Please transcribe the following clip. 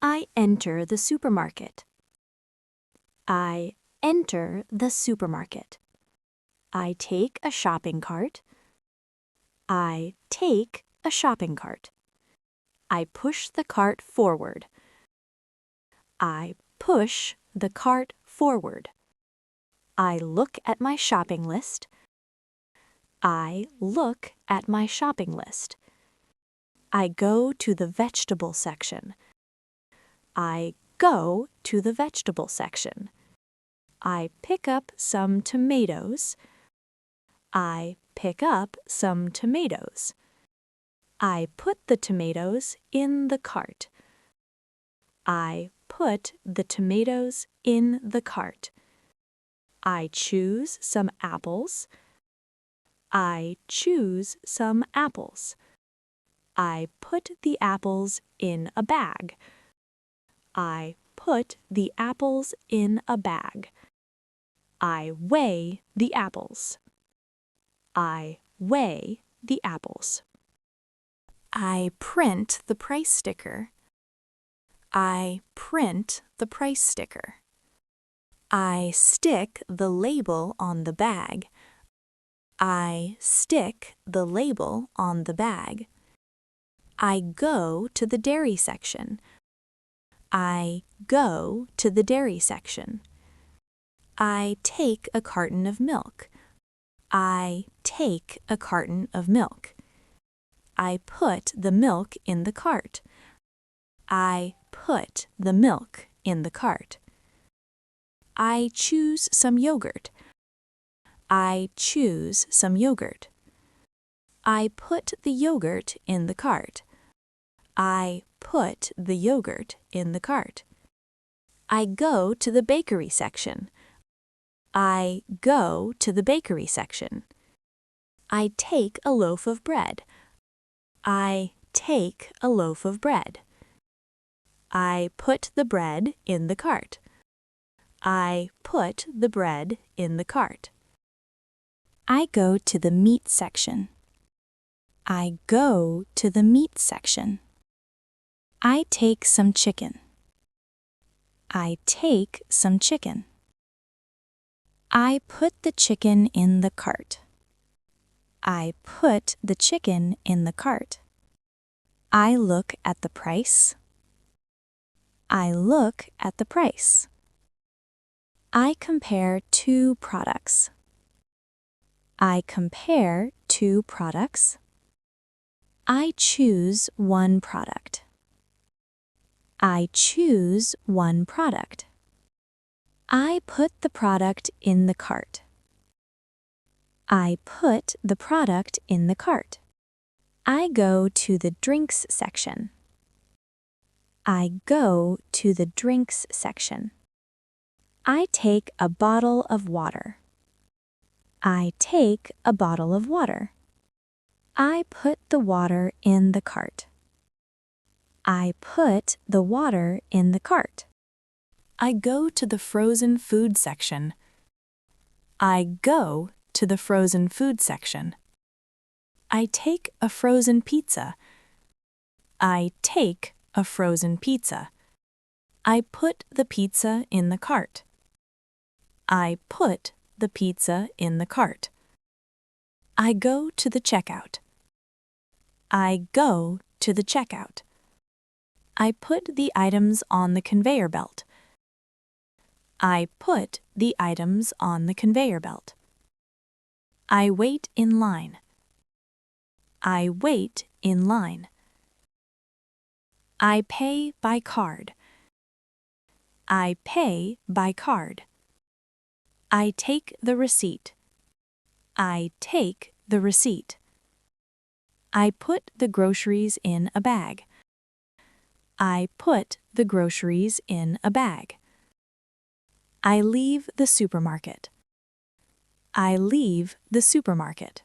I enter the supermarket. I enter the supermarket. I take a shopping cart. I take a shopping cart. I push the cart forward. I push the cart forward. I look at my shopping list. I look at my shopping list. I go to the vegetable section. I go to the vegetable section. I pick up some tomatoes. I pick up some tomatoes. I put the tomatoes in the cart. I put the tomatoes in the cart. I choose some apples. I choose some apples. I put the apples in a bag. I put the apples in a bag. I weigh the apples. I weigh the apples. I print the price sticker. I print the price sticker. I stick the label on the bag. I stick the label on the bag. I go to the dairy section. I go to the dairy section. I take a carton of milk. I take a carton of milk. I put the milk in the cart. I put the milk in the cart. I choose some yogurt. I choose some yogurt. I put the yogurt in the cart. I put the yogurt in the cart. I go to the bakery section. I go to the bakery section. I take a loaf of bread. I take a loaf of bread. I put the bread in the cart. I put the bread in the cart. I go to the meat section. I go to the meat section. I take some chicken. I take some chicken. I put the chicken in the cart. I put the chicken in the cart. I look at the price. I look at the price. I compare two products. I compare two products. I choose one product. I choose one product. I put the product in the cart. I put the product in the cart. I go to the drinks section. I go to the drinks section. I take a bottle of water. I take a bottle of water. I put the water in the cart. I put the water in the cart. I go to the frozen food section. I go to the frozen food section. I take a frozen pizza. I take a frozen pizza. I put the pizza in the cart. I put the pizza in the cart. I go to the checkout. I go to the checkout. I put the items on the conveyor belt. I put the items on the conveyor belt. I wait in line. I wait in line. I pay by card. I pay by card. I take the receipt. I take the receipt. I put the groceries in a bag. I put the groceries in a bag. I leave the supermarket. I leave the supermarket.